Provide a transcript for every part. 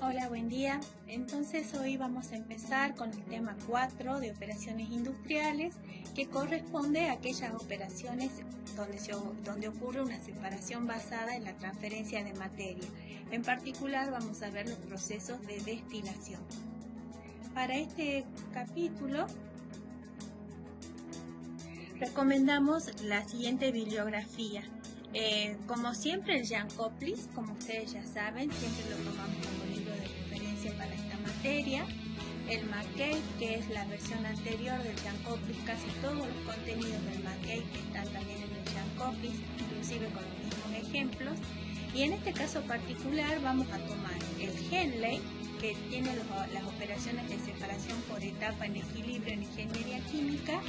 Hola, buen día. Entonces hoy vamos a empezar con el tema 4 de operaciones industriales, que corresponde a aquellas operaciones donde ocurre una separación basada en la transferencia de materia. En particular vamos a ver los procesos de destilación. Para este capítulo recomendamos la siguiente bibliografía. Como siempre, el Jan Koplis, como ustedes ya saben, siempre lo tomamos como libro de referencia para esta materia. El McCabe, que es la versión anterior del Jan Koplis, casi todos los contenidos del McCabe están también en el Jan Koplis, inclusive con los mismos ejemplos. Y en este caso particular vamos a tomar el Henley, que tiene las operaciones de separación por etapa en equilibrio en ingeniería química,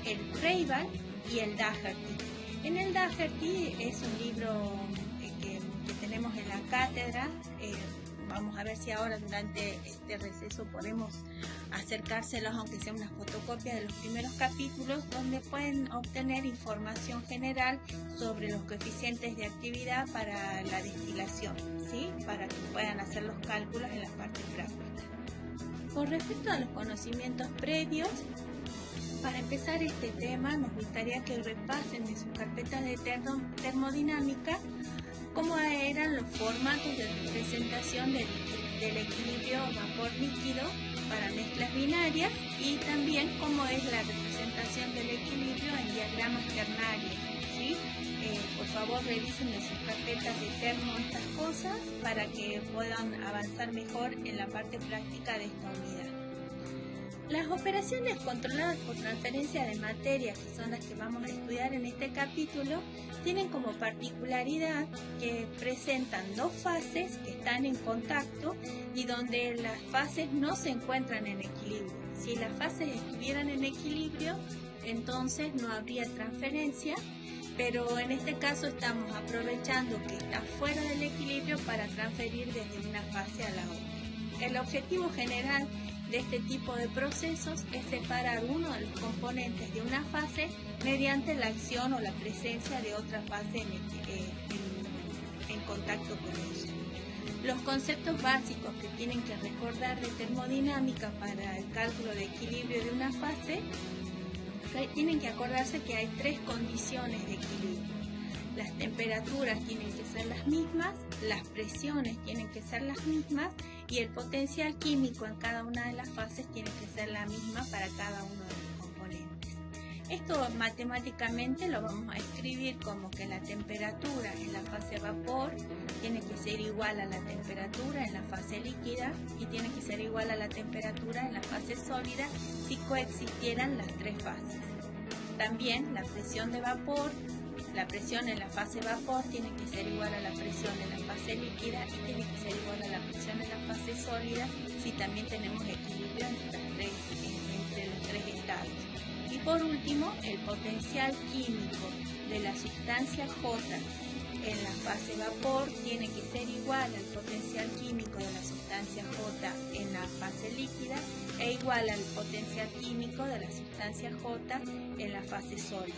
el Reichel y el Daugherty. En el Daugherty es un libro que tenemos en la cátedra. Vamos a ver si ahora durante este receso podemos acercárselos, aunque sea una fotocopia de los primeros capítulos, donde pueden obtener información general sobre los coeficientes de actividad para la destilación, ¿sí? Para que puedan hacer los cálculos en la parte práctica. Con respecto a los conocimientos previos, para empezar este tema, nos gustaría que repasen de sus carpetas de termodinámica cómo eran los formatos de representación del equilibrio vapor-líquido para mezclas binarias y también cómo es la representación del equilibrio en diagramas ternarios, ¿sí? Por favor, revisen de sus carpetas de termo estas cosas para que puedan avanzar mejor en la parte práctica de esta unidad. Las operaciones controladas por transferencia de materia, que son las que vamos a estudiar en este capítulo, tienen como particularidad que presentan dos fases que están en contacto y donde las fases no se encuentran en equilibrio. Si las fases estuvieran en equilibrio, entonces no habría transferencia, pero en este caso estamos aprovechando que está fuera del equilibrio para transferir desde una fase a la otra. El objetivo general de este tipo de procesos es separar uno de los componentes de una fase mediante la acción o la presencia de otra fase en contacto con ella. Los conceptos básicos que tienen que recordar de termodinámica para el cálculo de equilibrio de una fase, tienen que acordarse que hay tres condiciones de equilibrio. Las temperaturas tienen que ser las mismas, las presiones tienen que ser las mismas y el potencial químico en cada una de las fases tiene que ser la misma para cada uno de los componentes. Esto matemáticamente lo vamos a escribir como que la temperatura en la fase vapor tiene que ser igual a la temperatura en la fase líquida y tiene que ser igual a la temperatura en la fase sólida si coexistieran las tres fases. También la presión de vapor, la presión en la fase vapor tiene que ser igual a la presión en la fase líquida y tiene que ser igual a la presión en la fase sólida si también tenemos equilibrio entre los tres estados. Y por último, el potencial químico de la sustancia J en la fase vapor tiene que ser igual al potencial químico de la sustancia J en la fase líquida e igual al potencial químico de la sustancia J en la fase sólida,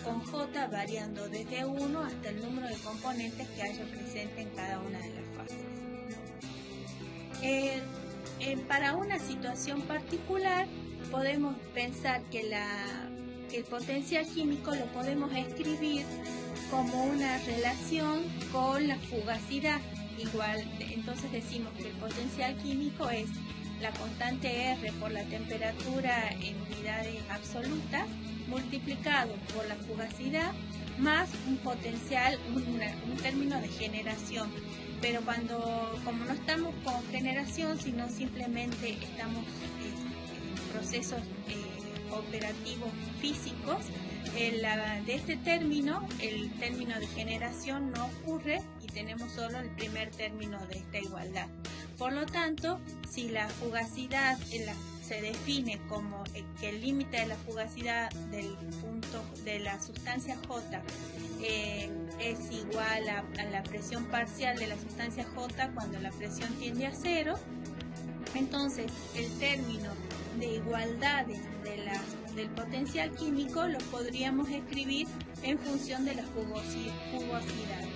con J variando desde 1 hasta el número de componentes que haya presente en cada una de las fases. Para una situación particular, podemos pensar que el potencial químico lo podemos escribir como una relación con la fugacidad. Igual, entonces decimos que el potencial químico es la constante R por la temperatura en unidades absolutas multiplicado por la fugacidad más un potencial, un término de generación. Pero como no estamos con generación, sino simplemente estamos en procesos operativos físicos, de este término, el término de generación no ocurre y tenemos solo el primer término de esta igualdad. Por lo tanto, si la fugacidad se define como que el límite de la fugacidad del punto de la sustancia J es igual a la presión parcial de la sustancia J cuando la presión tiende a 0, entonces el término de igualdades del potencial químico lo podríamos escribir en función de las jugosidades.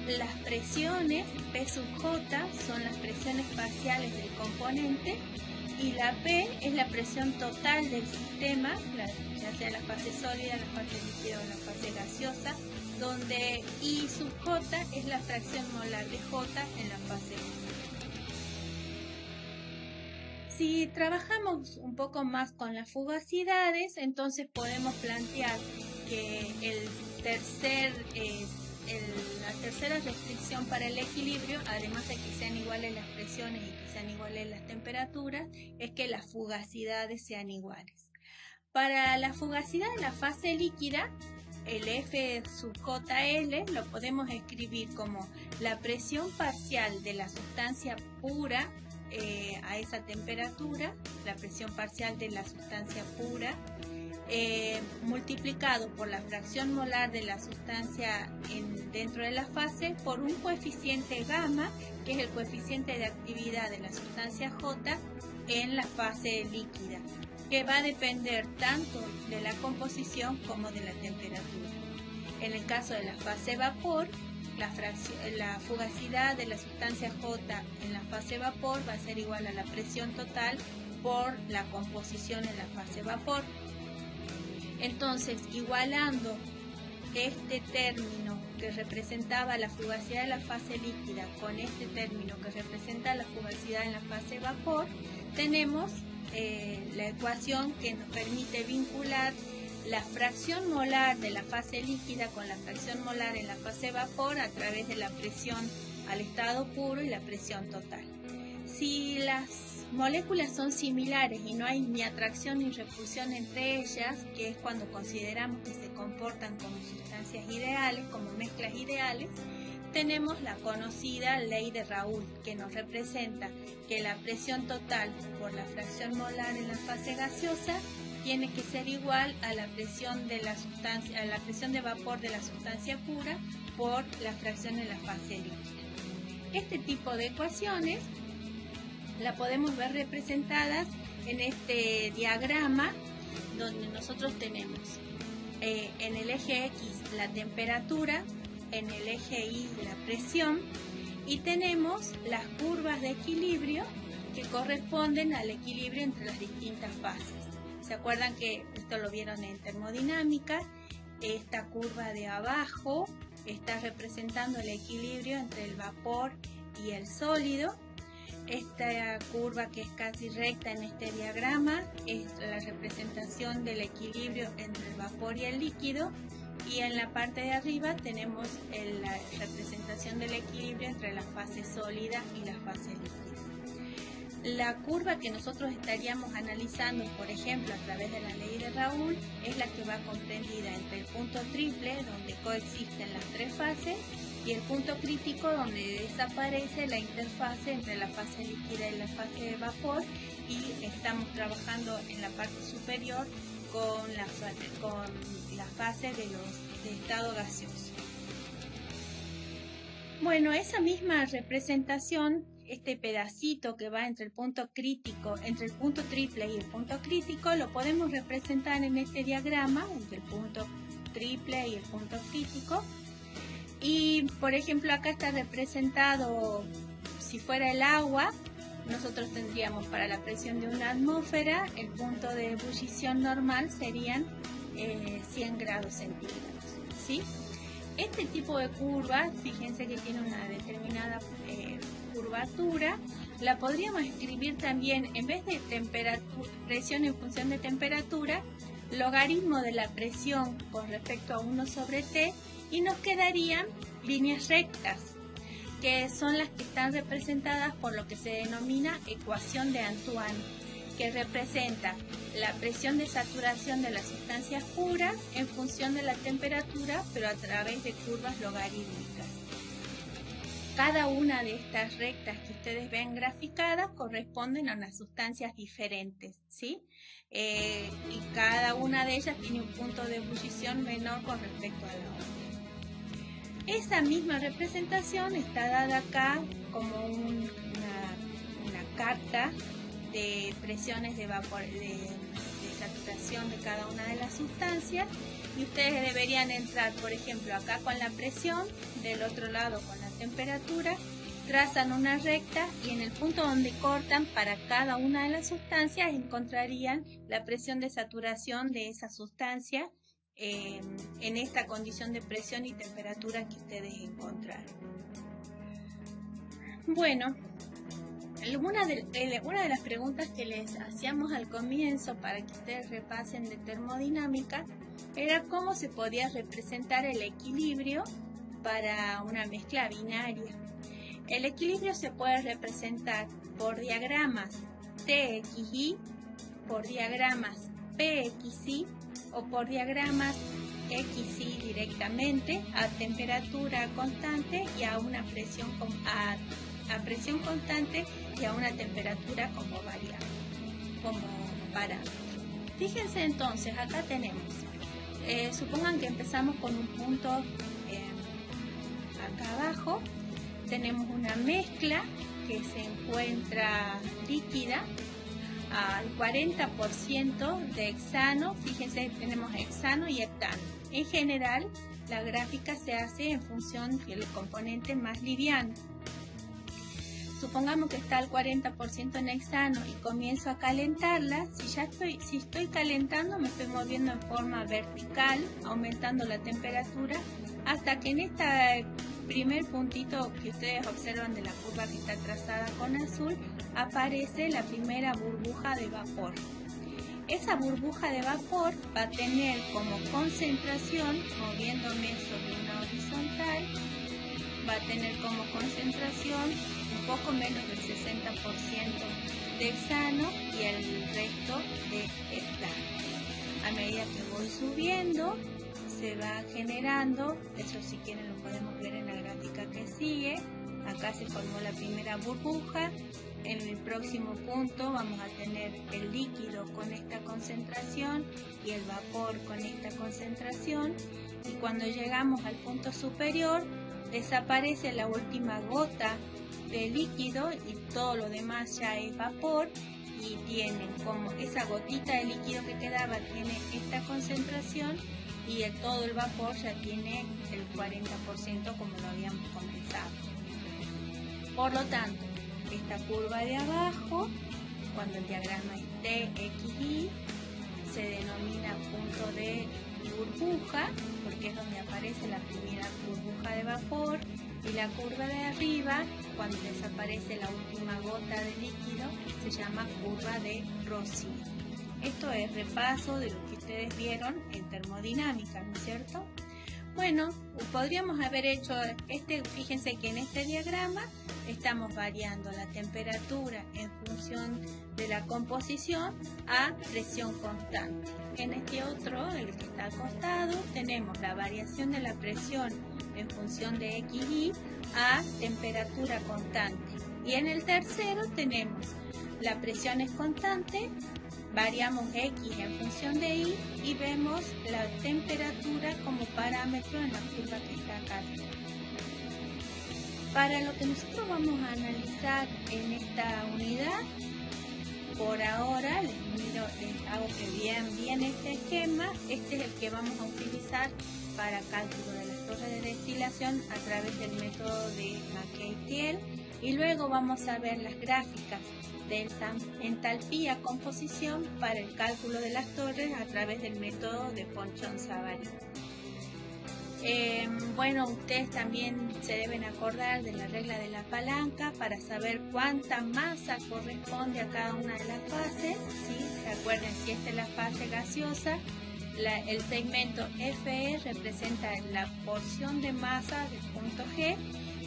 las presiones P sub J son las presiones parciales del componente y la P es la presión total del sistema, ya sea la fase sólida, la fase líquida o la fase gaseosa, donde I sub J es la fracción molar de J en la fase 1. Si trabajamos un poco más con las fugacidades, entonces podemos plantear que la tercera restricción para el equilibrio, además de que sean iguales las presiones y que sean iguales las temperaturas, es que las fugacidades sean iguales. Para la fugacidad en la fase líquida, el F sub JL lo podemos escribir como la presión parcial de la sustancia pura a esa temperatura, la presión parcial de la sustancia pura, multiplicado por la fracción molar de la sustancia dentro de la fase por un coeficiente gamma, que es el coeficiente de actividad de la sustancia J en la fase líquida, que va a depender tanto de la composición como de la temperatura. En el caso de la fase vapor, la fugacidad de la sustancia J en la fase vapor va a ser igual a la presión total por la composición en la fase vapor. Entonces, igualando este término que representaba la fugacidad de la fase líquida con este término que representa la fugacidad en la fase vapor, tenemos la ecuación que nos permite vincular la fracción molar de la fase líquida con la fracción molar en la fase vapor a través de la presión al estado puro y la presión total. Si las moléculas son similares y no hay ni atracción ni repulsión entre ellas, que es cuando consideramos que se comportan como sustancias ideales, como mezclas ideales, tenemos la conocida ley de Raoult, que nos representa que la presión total por la fracción molar en la fase gaseosa tiene que ser igual a la presión de la sustancia, a la presión de vapor de la sustancia pura por la fracción en la fase líquida. Este tipo de ecuaciones la podemos ver representadas en este diagrama, donde nosotros tenemos en el eje X la temperatura, en el eje Y la presión, y tenemos las curvas de equilibrio que corresponden al equilibrio entre las distintas fases. ¿Se acuerdan que esto lo vieron en termodinámica? Esta curva de abajo está representando el equilibrio entre el vapor y el sólido. Esta curva, que es casi recta en este diagrama, es la representación del equilibrio entre el vapor y el líquido, y en la parte de arriba tenemos la representación del equilibrio entre la fase sólida y la fase líquida. La curva que nosotros estaríamos analizando, por ejemplo, a través de la ley de Raoult, es la que va comprendida entre el punto triple, donde coexisten las tres fases, y el punto crítico, donde desaparece la interfase entre la fase líquida y la fase de vapor, y estamos trabajando en la parte superior con la fase de estado gaseoso. Bueno, esa misma representación, este pedacito que va entre el punto crítico, entre el punto triple y el punto crítico, lo podemos representar en este diagrama entre el punto triple y el punto crítico. Y por ejemplo, acá está representado, si fuera el agua, nosotros tendríamos para la presión de una atmósfera, el punto de ebullición normal serían 100 grados centígrados, ¿sí? Este tipo de curva, fíjense que tiene una determinada curvatura, la podríamos escribir también, en vez de presión en función de temperatura, logaritmo de la presión con respecto a 1 sobre T, y nos quedarían líneas rectas, que son las que están representadas por lo que se denomina ecuación de Antoine, que representa la presión de saturación de las sustancias puras en función de la temperatura, pero a través de curvas logarítmicas. Cada una de estas rectas que ustedes ven graficadas corresponden a unas sustancias diferentes, ¿sí? Y cada una de ellas tiene un punto de ebullición menor con respecto a la otra. Esa misma representación está dada acá como una carta de presiones de vapor, de saturación de cada una de las sustancias, y ustedes deberían entrar, por ejemplo, acá con la presión, del otro lado con la temperatura, trazan una recta y en el punto donde cortan para cada una de las sustancias encontrarían la presión de saturación de esa sustancia en esta condición de presión y temperatura que ustedes encontraron. Bueno, una de las preguntas que les hacíamos al comienzo para que ustedes repasen de termodinámica era cómo se podía representar el equilibrio para una mezcla binaria. El equilibrio se puede representar por diagramas TXY, por diagramas PXY o por diagramas XY directamente a temperatura constante y a una presión a presión constante y a una temperatura como variable, como parámetro. Fíjense entonces, acá tenemos, supongan que empezamos con un punto acá abajo, tenemos una mezcla que se encuentra líquida al 40% de hexano. Fíjense, tenemos hexano y heptano. En general, la gráfica se hace en función del componente más liviano. Supongamos que está al 40% en hexano y comienzo a calentarla. Si estoy calentando, me estoy moviendo en forma vertical, aumentando la temperatura, hasta que en este primer puntito que ustedes observan de la curva que está trazada con azul, aparece la primera burbuja de vapor. Esa burbuja de vapor va a tener como concentración, moviéndome sobre una horizontal, va a tener como concentración un poco menos del 60% de hexano y el resto de heptano. A medida que voy subiendo, se va generando, eso si quieren lo podemos ver en la gráfica que sigue. Acá se formó la primera burbuja. En el próximo punto vamos a tener el líquido con esta concentración y el vapor con esta concentración, y cuando llegamos al punto superior desaparece la última gota de líquido y todo lo demás ya es vapor, y tienen como esa gotita de líquido que quedaba tiene esta concentración y todo el vapor ya tiene el 40% como lo habíamos comenzado. Por lo tanto, esta curva de abajo, cuando el diagrama es TXY, se denomina punto de burbuja, porque es donde aparece la primera burbuja de vapor, y la curva de arriba, cuando desaparece la última gota de líquido, se llama curva de Rossi. Esto es repaso de lo que ustedes vieron en termodinámica, ¿no es cierto? Bueno, podríamos haber hecho fíjense que en este diagrama estamos variando la temperatura en función de la composición a presión constante. En este otro, el que está acostado, tenemos la variación de la presión en función de XY a temperatura constante. Y en el tercero tenemos la presión es constante, variamos X en función de Y y vemos la temperatura como parámetro en la curva que está acá. Para lo que nosotros vamos a analizar en esta unidad, por ahora les hago que vean bien este esquema. Este es el que vamos a utilizar para cálculo de las torres de destilación a través del método de Mackay-Thiele, y luego vamos a ver las gráficas de entalpía composición para el cálculo de las torres a través del método de Ponchon-Savary. Bueno, ustedes también se deben acordar de la regla de la palanca para saber cuánta masa corresponde a cada una de las fases, ¿sí? Recuerden, si esta es la fase gaseosa, el segmento FE representa la porción de masa del punto G,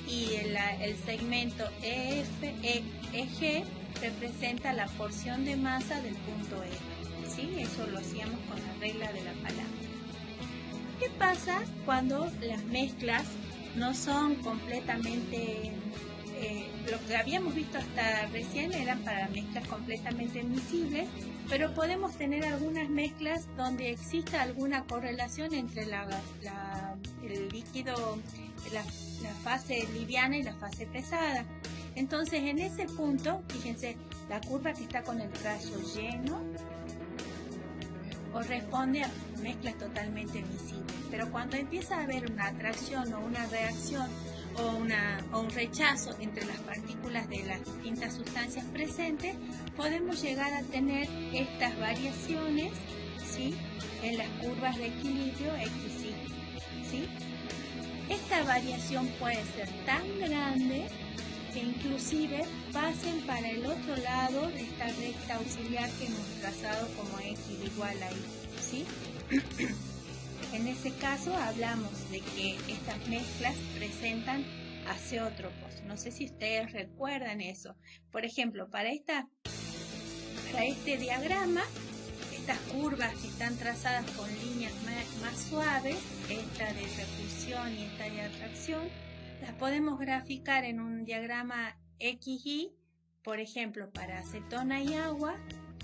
y el segmento EG representa la porción de masa del punto E. ¿Sí? Eso lo hacíamos con la regla de la palanca. ¿Qué pasa cuando las mezclas no son completamente, lo que habíamos visto hasta recién eran para mezclas completamente miscibles, pero podemos tener algunas mezclas donde exista alguna correlación entre el líquido, la fase liviana y la fase pesada? Entonces, en ese punto, fíjense, la curva que está con el trazo lleno, o responde a mezclas totalmente visibles. Pero cuando empieza a haber una atracción o una reacción o un rechazo entre las partículas de las distintas sustancias presentes, podemos llegar a tener estas variaciones, ¿sí?, en las curvas de equilibrio X y Y, ¿sí? Esta variación puede ser tan grande que inclusive pasen para el otro lado de esta recta auxiliar que hemos trazado como X igual a Y, ¿sí? En ese caso hablamos de que estas mezclas presentan azeótropos. No sé si ustedes recuerdan eso. Por ejemplo, para este diagrama, estas curvas que están trazadas con líneas más suaves, esta de repulsión y esta de atracción, las podemos graficar en un diagrama XY. Por ejemplo, para acetona y agua,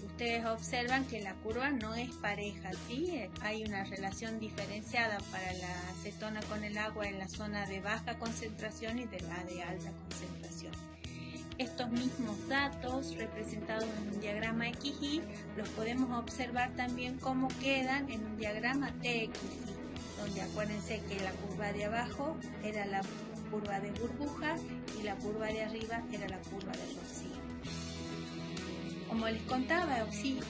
ustedes observan que la curva no es pareja, ¿sí? Hay una relación diferenciada para la acetona con el agua en la zona de baja concentración y de la de alta concentración. Estos mismos datos representados en un diagrama XY los podemos observar también cómo quedan en un diagrama TXY, donde acuérdense que la curva de abajo era la curva de burbuja y la curva de arriba era la curva de rocío. Como les contaba,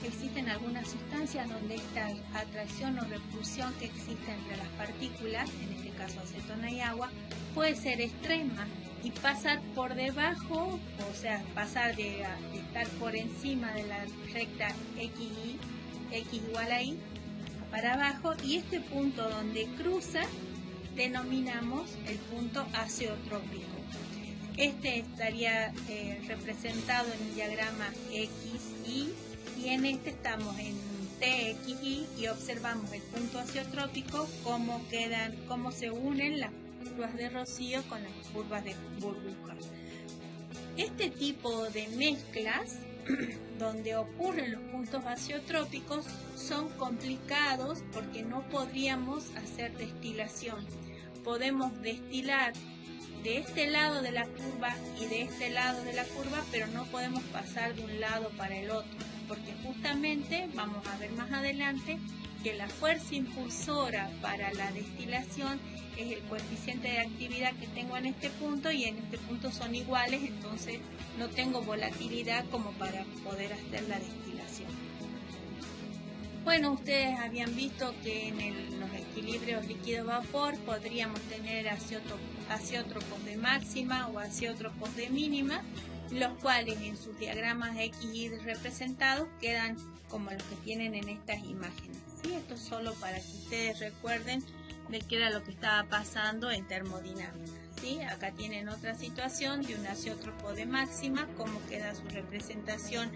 existen algunas sustancias donde esta atracción o repulsión que existe entre las partículas, en este caso acetona y agua, puede ser extrema y pasar por debajo, o sea, pasar de estar por encima de la recta X igual a Y, para abajo, y este punto donde cruza denominamos el punto azeotrópico. Este estaría representado en un diagrama XY y en este estamos en TXY y observamos el punto azeotrópico, cómo se unen las curvas de rocío con las curvas de burbuja. Este tipo de mezclas donde ocurren los puntos azeotrópicos son complicados porque no podríamos hacer destilación. Podemos destilar de este lado de la curva y de este lado de la curva, pero no podemos pasar de un lado para el otro, porque justamente vamos a ver más adelante que la fuerza impulsora para la destilación es el coeficiente de actividad que tengo en este punto, y en este punto son iguales, entonces no tengo volatilidad como para poder hacer la destilación. Bueno, ustedes habían visto que en los equilibrios líquido-vapor podríamos tener azeótropos de máxima o azeótropos de mínima, los cuales en sus diagramas X y Y representados quedan como los que tienen en estas imágenes, ¿sí? Esto es solo para que ustedes recuerden de qué era lo que estaba pasando en termodinámica, ¿sí? Acá tienen otra situación de un azeótropo de máxima, cómo queda su representación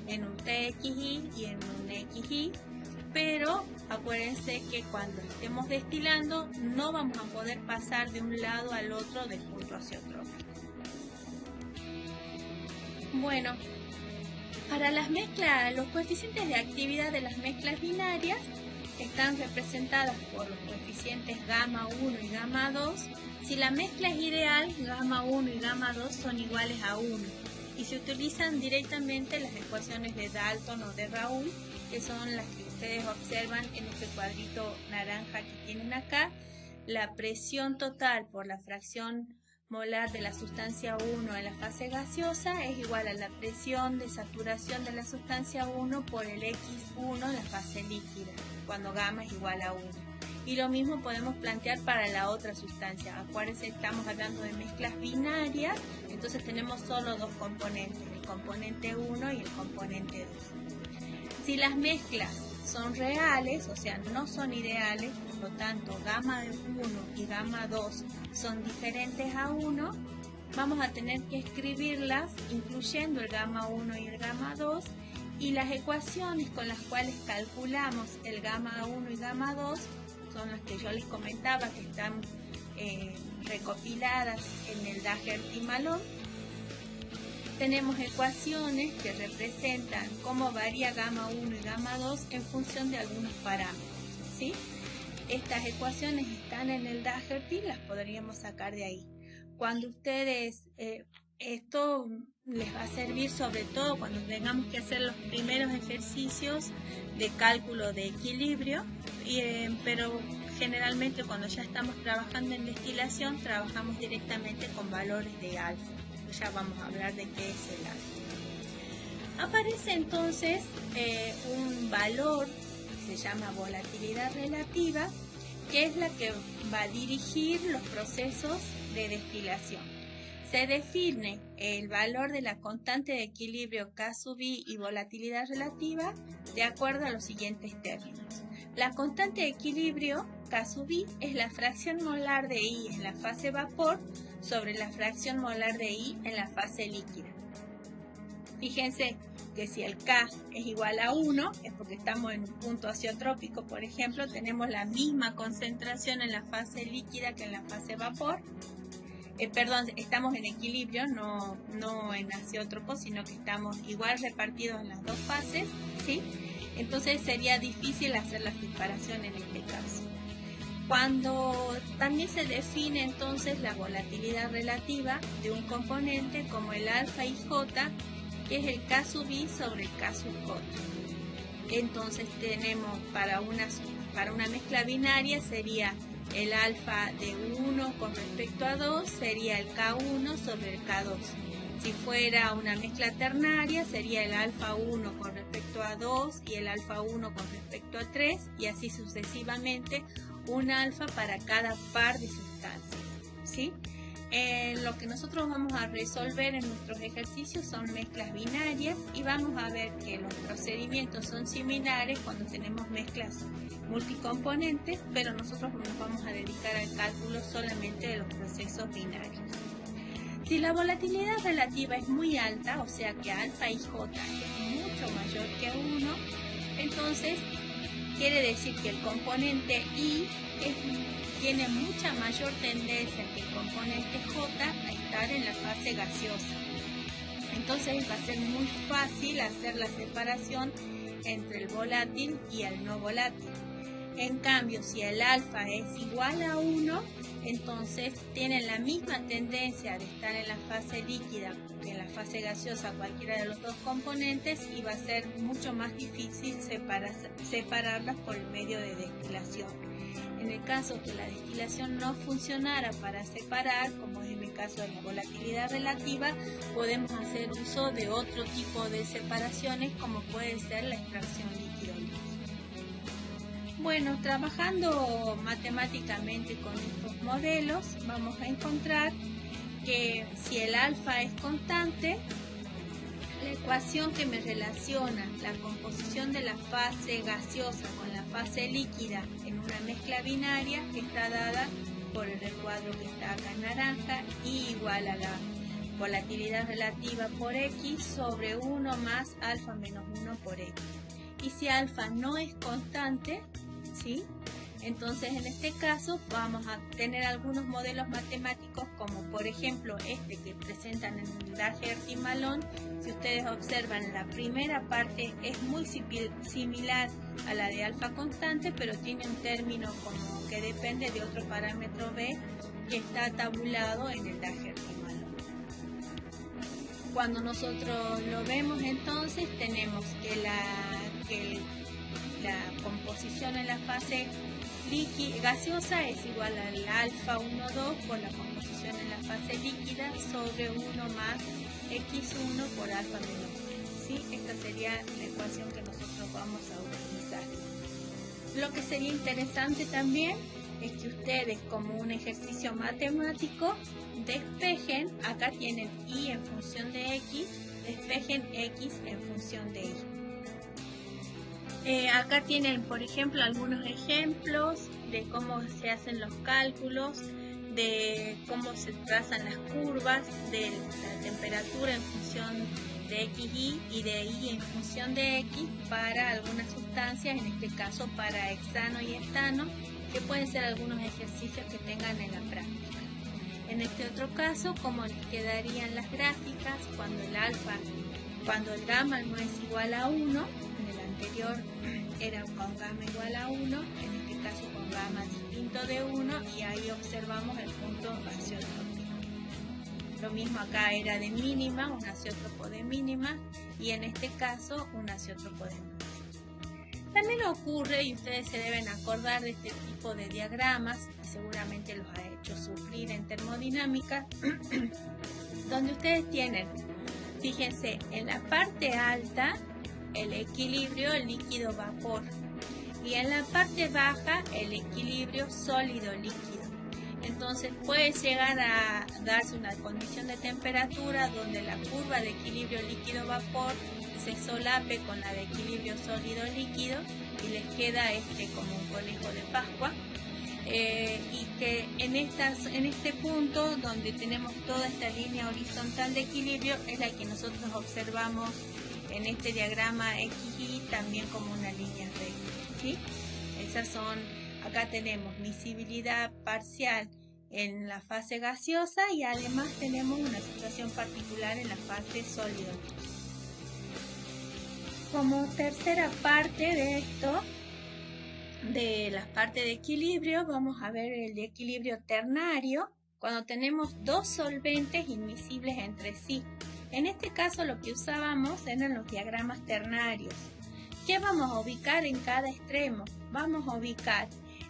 en un TXY y en un XY. Pero acuérdense que cuando estemos destilando no vamos a poder pasar de un lado al otro del punto azeotrópico. Bueno, para las mezclas, los coeficientes de actividad de las mezclas binarias están representadas por los coeficientes gamma 1 y gamma 2. Si la mezcla es ideal, gamma 1 y gamma 2 son iguales a 1 y se utilizan directamente las ecuaciones de Dalton o de Raoult, que son las que ustedes observan en este cuadrito naranja que tienen acá. La presión total por la fracción molar de la sustancia 1 en la fase gaseosa es igual a la presión de saturación de la sustancia 1 por el X1 en la fase líquida, cuando gamma es igual a 1. Y lo mismo podemos plantear para la otra sustancia. Acuérdense, estamos hablando de mezclas binarias, entonces tenemos solo dos componentes, el componente 1 y el componente 2. Si las mezclas son reales, o sea, no son ideales, por lo tanto, gamma 1 y gamma 2 son diferentes a 1, vamos a tener que escribirlas incluyendo el gamma 1 y el gamma 2, y las ecuaciones con las cuales calculamos el gamma 1 y gamma 2 son las que yo les comentaba, que están recopiladas en el Daguerre-Malone. Tenemos ecuaciones que representan cómo varía gamma 1 y gamma 2 en función de algunos parámetros, ¿sí? Estas ecuaciones están en el Daguerre, las podríamos sacar de ahí. Cuando ustedes esto les va a servir sobre todo cuando tengamos que hacer los primeros ejercicios de cálculo de equilibrio, pero generalmente cuando ya estamos trabajando en destilación trabajamos directamente con valores de alfa. Ya vamos a hablar de qué es el alfa. Aparece entonces un valor que se llama volatilidad relativa, que es la que va a dirigir los procesos de destilación. Se define el valor de la constante de equilibrio K sub I y volatilidad relativa de acuerdo a los siguientes términos. La constante de equilibrio K sub I es la fracción molar de I en la fase vapor sobre la fracción molar de I en la fase líquida. Fíjense que si el K es igual a 1, es porque estamos en un punto azeotrópico, por ejemplo, tenemos la misma concentración en la fase líquida que en la fase vapor. Estamos en equilibrio, no en azeótropo, sino que estamos igual repartidos en las dos fases, ¿sí? Entonces sería difícil hacer la separación en este caso. Cuando también se define entonces la volatilidad relativa de un componente como el alfa y J, que es el K sub I sobre el K sub J. Entonces tenemos para una mezcla binaria sería el alfa de 1 con respecto a 2 sería el K1 sobre el K2. Si fuera una mezcla ternaria sería el alfa 1 con respecto a 2 y el alfa 1 con respecto a 3 y así sucesivamente un alfa para cada par de sustancias, ¿sí? Lo que nosotros vamos a resolver en nuestros ejercicios son mezclas binarias y vamos a ver que los procedimientos son similares cuando tenemos mezclas multicomponentes, pero nosotros nos vamos a dedicar al cálculo solamente de los procesos binarios. Si la volatilidad relativa es muy alta, o sea que alfa y J es mucho mayor que 1, entonces quiere decir que el componente I tiene mucha mayor tendencia que el componente J a estar en la fase gaseosa. Entonces va a ser muy fácil hacer la separación entre el volátil y el no volátil. En cambio, si el alfa es igual a 1, entonces tienen la misma tendencia de estar en la fase líquida que en la fase gaseosa cualquiera de los dos componentes y va a ser mucho más difícil separarlas por el medio de destilación. En el caso que la destilación no funcionara para separar, como es en el caso de la volatilidad relativa, podemos hacer uso de otro tipo de separaciones como puede ser la extracción líquido-líquido. Bueno, trabajando matemáticamente con estos modelos, vamos a encontrar que si el alfa es constante, la ecuación que me relaciona la composición de la fase gaseosa con la fase líquida en una mezcla binaria está dada por el recuadro que está acá en naranja, y igual a la volatilidad relativa por X sobre 1 más alfa menos 1 por X. Y si alfa no es constante, ¿sí? Entonces en este caso vamos a tener algunos modelos matemáticos como por ejemplo este que presentan en el Daguerre-Malone. Si ustedes observan, la primera parte es muy similar a la de alfa constante, pero tiene un término como que depende de otro parámetro B que está tabulado en el Daguerre-Malone. Cuando nosotros lo vemos, entonces tenemos que la composición en la fase gaseosa es igual al alfa 1,2 por la composición en la fase líquida sobre 1 más x1 por alfa menos 1. ¿Sí? Esta sería la ecuación que nosotros vamos a utilizar. Lo que sería interesante también es que ustedes, como un ejercicio matemático, despejen, acá tienen y en función de x, despejen x en función de y. Acá tienen, por ejemplo, algunos ejemplos de cómo se hacen los cálculos, de cómo se trazan las curvas, de la temperatura en función de XY y de Y en función de X para algunas sustancias, en este caso para hexano y etano, que pueden ser algunos ejercicios que tengan en la práctica. En este otro caso, cómo les quedarían las gráficas cuando el gamma no es igual a 1, anterior era con gamma igual a 1, en este caso con gamma distinto de 1, y ahí observamos el punto azeotrópico. Lo mismo acá era de mínima, un azeótropo de mínima, y en este caso un azeótropo de máxima. También ocurre, y ustedes se deben acordar de este tipo de diagramas, seguramente los ha hecho sufrir en termodinámica, donde ustedes tienen, fíjense, en la parte alta el equilibrio líquido-vapor y en la parte baja el equilibrio sólido-líquido. Entonces puede llegar a darse una condición de temperatura donde la curva de equilibrio líquido-vapor se solape con la de equilibrio sólido-líquido y les queda como un conejo de Pascua. Y que en este punto donde tenemos toda esta línea horizontal de equilibrio es la que nosotros observamos en este diagrama XY también como una línea recta, ¿sí? Esas son, acá tenemos miscibilidad parcial en la fase gaseosa y además tenemos una situación particular en la fase sólido. Como tercera parte de esto, de las partes de equilibrio, vamos a ver el equilibrio ternario cuando tenemos dos solventes inmiscibles entre sí. En este caso lo que usábamos eran los diagramas ternarios. ¿Qué vamos a ubicar en cada extremo? Vamos a ubicar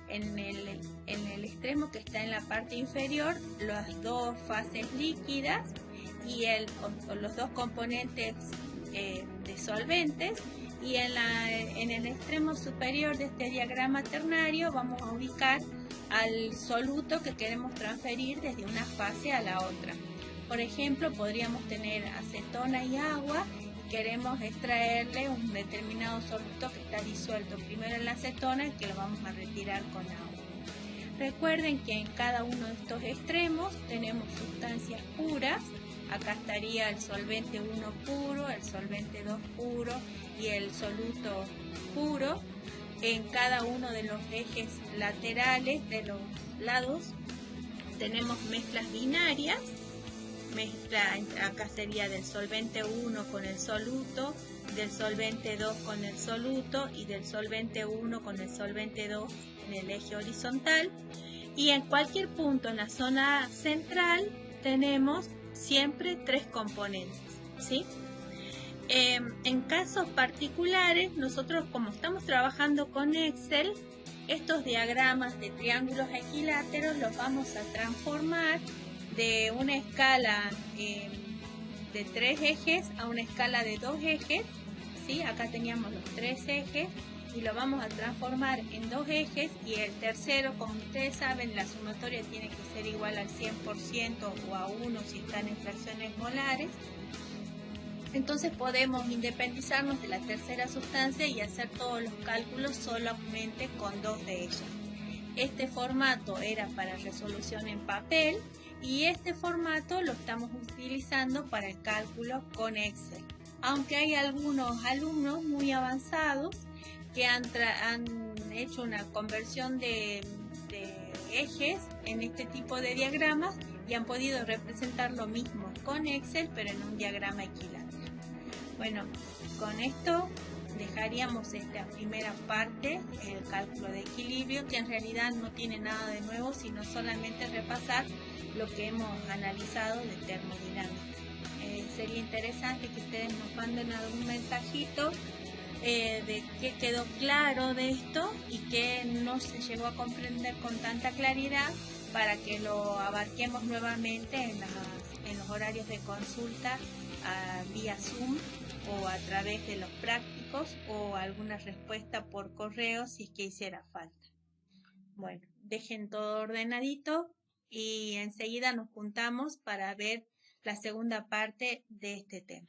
en el extremo que está en la parte inferior las dos fases líquidas y los dos componentes de solventes, y en el extremo superior de este diagrama ternario vamos a ubicar al soluto que queremos transferir desde una fase a la otra. Por ejemplo, podríamos tener acetona y agua y queremos extraerle un determinado soluto que está disuelto primero en la acetona y que lo vamos a retirar con agua. Recuerden que en cada uno de estos extremos tenemos sustancias puras. Acá estaría el solvente 1 puro, el solvente 2 puro y el soluto puro. En cada uno de los ejes laterales de los lados tenemos mezclas binarias. Acá sería del solvente 1 con el soluto, del solvente 2 con el soluto y del solvente 1 con el solvente 2 en el eje horizontal. Y en cualquier punto en la zona central tenemos siempre tres componentes, ¿sí? En casos particulares, nosotros como estamos trabajando con Excel, estos diagramas de triángulos equiláteros los vamos a transformar de una escala de 3 ejes a una escala de 2 ejes, ¿sí? Acá teníamos los 3 ejes y lo vamos a transformar en 2 ejes, y el tercero, como ustedes saben, la sumatoria tiene que ser igual al 100% o a 1 si están en fracciones molares. Entonces podemos independizarnos de la tercera sustancia y hacer todos los cálculos solamente con 2 de ellas. Este formato era para resolución en papel y este formato lo estamos utilizando para el cálculo con Excel. Aunque hay algunos alumnos muy avanzados que han hecho una conversión de ejes en este tipo de diagramas y han podido representar lo mismo con Excel, pero en un diagrama equilátero. Bueno, con esto dejaríamos esta primera parte, el cálculo de equilibrio, que en realidad no tiene nada de nuevo, sino solamente repasar lo que hemos analizado de termodinámica. Sería interesante que ustedes nos manden algún mensajito de qué quedó claro de esto y qué no se llegó a comprender con tanta claridad, para que lo abarquemos nuevamente en los horarios de consulta vía Zoom o a través de los prácticos o alguna respuesta por correo si es que hiciera falta. Bueno, dejen todo ordenadito y enseguida nos juntamos para ver la segunda parte de este tema.